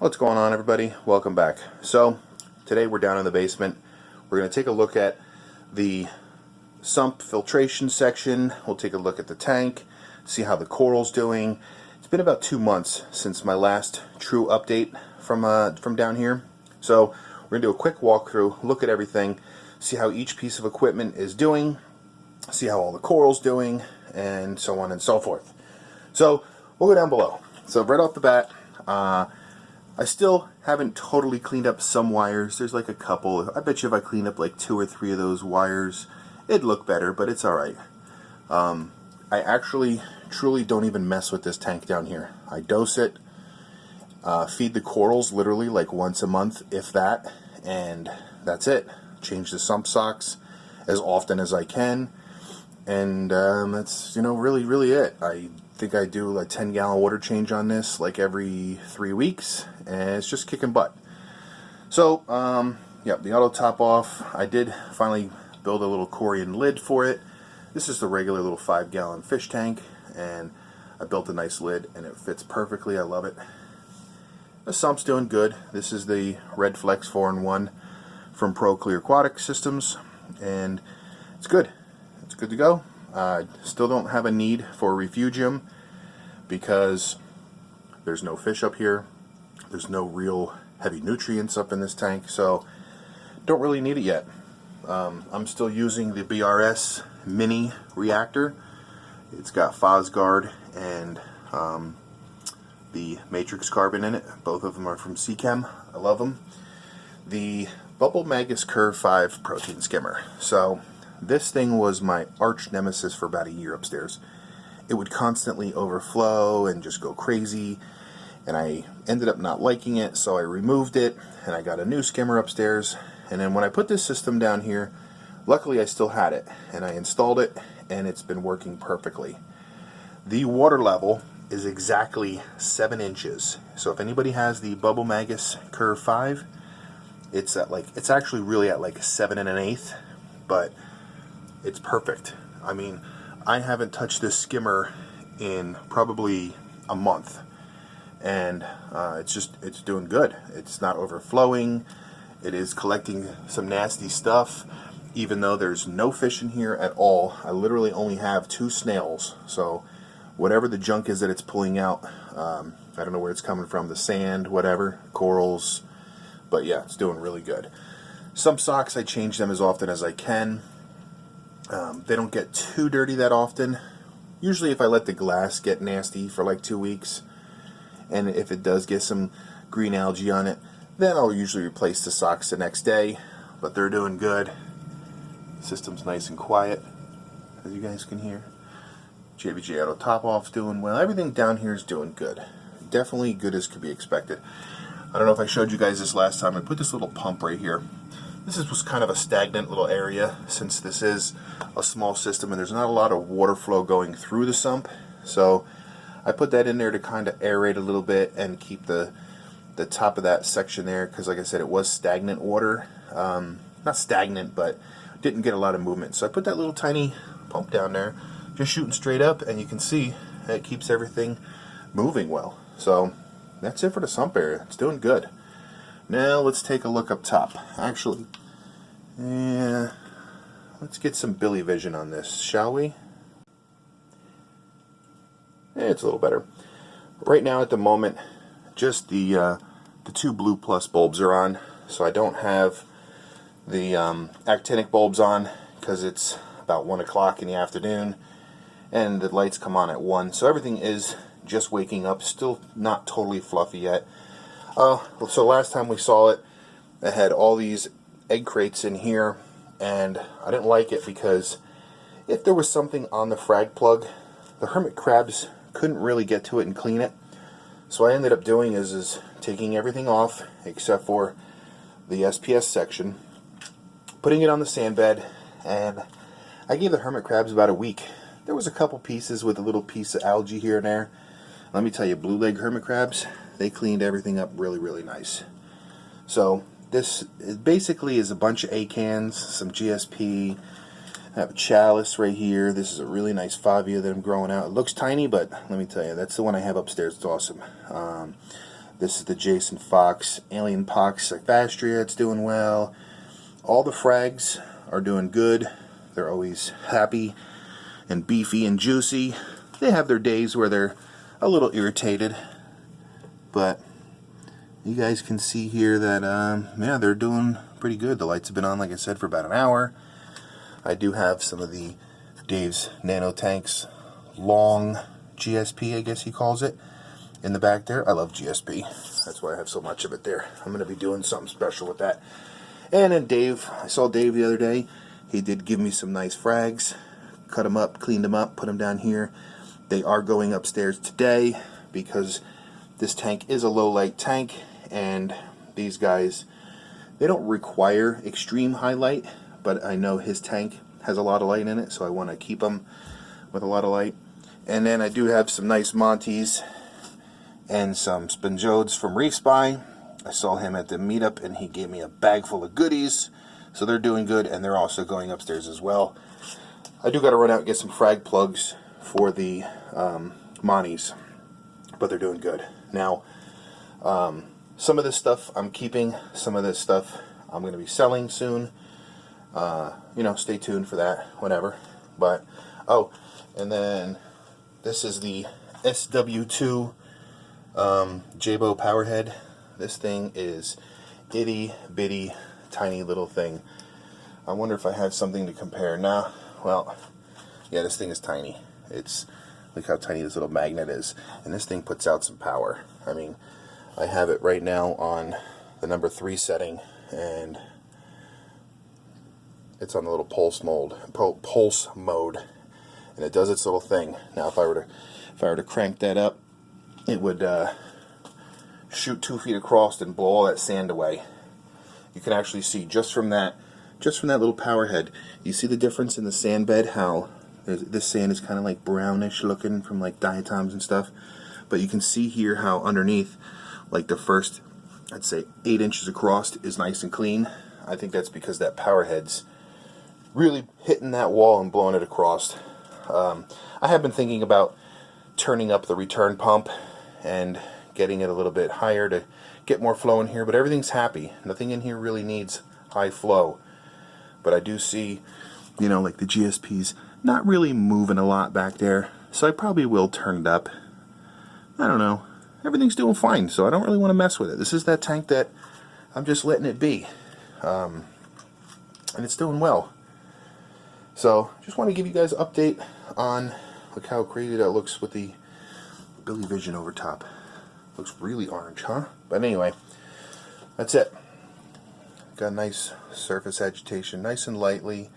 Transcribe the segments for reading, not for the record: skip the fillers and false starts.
What's going on, everybody? Welcome back. So today we're down in the basement. We're going to take a look at the sump filtration section. We'll take a look at the tank, see how the coral's doing. It's been about 2 months since my last true update from down here. So we're going to do a quick walkthrough, look at everything, see how each piece of equipment is doing, see how all the coral's doing, and so on and so forth. So we'll go down below. So right off the bat, I still haven't totally cleaned up some wires. There's like a couple. I bet you if I cleaned up like 2 or 3 of those wires, it'd look better, but it's alright. I actually truly don't even mess with this tank down here. I dose it, feed the corals literally like once a month, if that, and that's it. Change the sump socks as often as I can, and that's really it. I think I do a 10-gallon water change on this like every 3 weeks, and it's just kicking butt. So yeah, the auto top off. I did finally build a little aquarium lid for it. This is the regular little 5-gallon fish tank, and I built a nice lid and it fits perfectly. I love it. The sump's doing good. This is the Red Flex 4-in-1 from Pro Clear Aquatic Systems, and it's good. It's good to go. Still don't have a need for a refugium because there's no fish up here. There's no real heavy nutrients up in this tank, so don't really need it yet. I'm still using the BRS mini reactor. It's got Fosguard and the matrix carbon in it. Both of them are from Seachem. I love them. The Bubble Magus Curve 5 protein skimmer. So this thing was my arch nemesis for about a year upstairs. It would constantly overflow and just go crazy, and I ended up not liking it, so I removed it and I got a new skimmer upstairs. And then when I put this system down here, luckily I still had it, and I installed it, and it's been working perfectly. The water level is exactly 7 inches. So if anybody has the Bubble Magus Curve 5, it's actually really at like 7 1/8, but it's perfect. I mean, I haven't touched this skimmer in probably a month, and it's doing good. It's not overflowing. It is collecting some nasty stuff, even though there's no fish in here at all. I literally only have 2 snails, so whatever the junk is that it's pulling out, I don't know where it's coming from, the sand, whatever, corals, but yeah, it's doing really good. Some socks, I change them as often as I can. They don't get too dirty that often. Usually if I let the glass get nasty for like 2 weeks, and if it does get some green algae on it, then I'll usually replace the socks the next day. But they're doing good. System's nice and quiet, as you guys can hear. JBJ Auto Top Off's doing well. Everything down here is doing good. Definitely good as could be expected. I don't know if I showed you guys this last time. I put this little pump right here. This was kind of a stagnant little area, since this is a small system and there's not a lot of water flow going through the sump. So I put that in there to kind of aerate a little bit and keep the top of that section there, because like I said, it was stagnant water. Not stagnant, but didn't get a lot of movement. So I put that little tiny pump down there, just shooting straight up, and you can see it keeps everything moving well. So that's it for the sump area. It's doing good. Now let's take a look up top. Actually, yeah, let's get some Billy vision on this, shall we? It's a little better. Right now at the moment, just the 2 blue plus bulbs are on, so I don't have the actinic bulbs on because it's about 1 o'clock in the afternoon and the lights come on at 1, so everything is just waking up, still not totally fluffy yet. So last time we saw it, I had all these egg crates in here, and I didn't like it because if there was something on the frag plug, the hermit crabs couldn't really get to it and clean it. So what I ended up doing is taking everything off except for the SPS section, putting it on the sand bed, and I gave the hermit crabs about a week. There was a couple pieces with a little piece of algae here and there. Let me tell you, blue leg hermit crabs, they cleaned everything up really nice. So this basically is a bunch of A-cans, some GSP. I have a chalice right here. This is a really nice favia that I'm growing out. It looks tiny, but let me tell you, that's the one I have upstairs. It's awesome. This is the Jason Fox Alien Pox Cyphastria. It's doing well. All the frags are doing good. They're always happy and beefy and juicy. They have their days where they're a little irritated, but you guys can see here that yeah, they're doing pretty good. The lights have been on, like I said, for about an hour. I do have some of the Dave's Nano Tanks long GSP, I guess he calls it, in the back there. I love GSP. That's why I have so much of it there. I'm going to be doing something special with that. And then Dave, I saw Dave the other day. He did give me some nice frags. Cut them up, cleaned them up, put them down here. They are going upstairs today because this tank is a low light tank, and these guys, they don't require extreme high light, but I know his tank has a lot of light in it, so I want to keep them with a lot of light. And then I do have some nice Monties and some Sponjodes from Reef Spy. I saw him at the meetup and he gave me a bag full of goodies, so they're doing good, and they're also going upstairs as well. I do got to run out and get some frag plugs for the Monties, but they're doing good. Now, some of this stuff I'm keeping, some of this stuff I'm going to be selling soon. You know, stay tuned for that, whenever. But, oh, and then this is the SW2 Jabo Powerhead. This thing is itty bitty tiny little thing. I wonder if I have something to compare. Nah, well, yeah, this thing is tiny. It's, look how tiny this little magnet is. And this thing puts out some power. I mean, I have it right now on the number 3 setting, and it's on the little pulse mode, and it does its little thing. Now, if I were to crank that up, it would shoot 2 feet across and blow all that sand away. You can actually see just from that little power head. You see the difference in the sand bed? How this sand is kind of like brownish looking from like diatoms and stuff, but you can see here how underneath, like the first, I'd say 8 inches across, is nice and clean. I think that's because that power head's really hitting that wall and blowing it across. I have been thinking about turning up the return pump and getting it a little bit higher to get more flow in here, but everything's happy. Nothing in here really needs high flow. But I do see, you know, like the GSP's not really moving a lot back there, so I probably will turn it up. I don't know. Everything's doing fine, so I don't really want to mess with it. This is that tank that I'm just letting it be. And it's doing well. So, just want to give you guys an update on, look how crazy that looks with the Billy Vision over top. Looks really orange, huh? But anyway, that's it. Got a nice surface agitation, nice and lightly.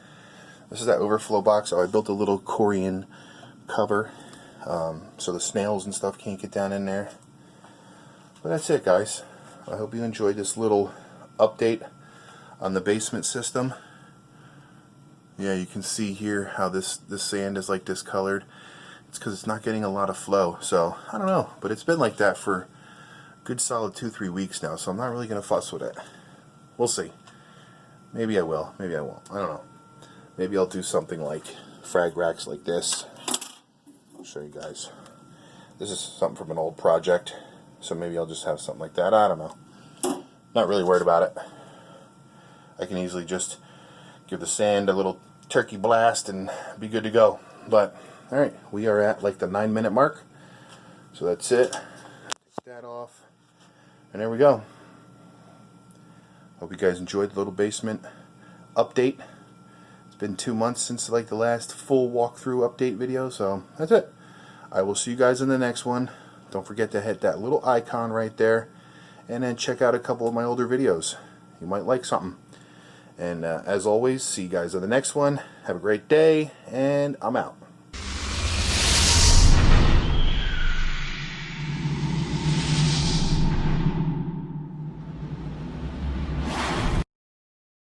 This is that overflow box. Oh, I built a little Corian cover, so the snails and stuff can't get down in there. But that's it, guys. I hope you enjoyed this little update on the basement system. Yeah, you can see here how this sand is like discolored. It's because it's not getting a lot of flow. So, I don't know. But it's been like that for a good solid 2-3 weeks now. So I'm not really going to fuss with it. We'll see. Maybe I will. Maybe I won't. I don't know. Maybe I'll do something like frag racks like this. I'll show you guys. This is something from an old project. So maybe I'll just have something like that. I don't know. Not really worried about it. I can easily just give the sand a little turkey blast and be good to go. But, alright, we are at like the 9-minute mark. So that's it. Take that off. And there we go. Hope you guys enjoyed the little basement update. It's been 2 months since like the last full walkthrough update video. So that's it. I will see you guys in the next one. Don't forget to hit that little icon right there. And then check out a couple of my older videos. You might like something. And as always, see you guys on the next one. Have a great day, and I'm out.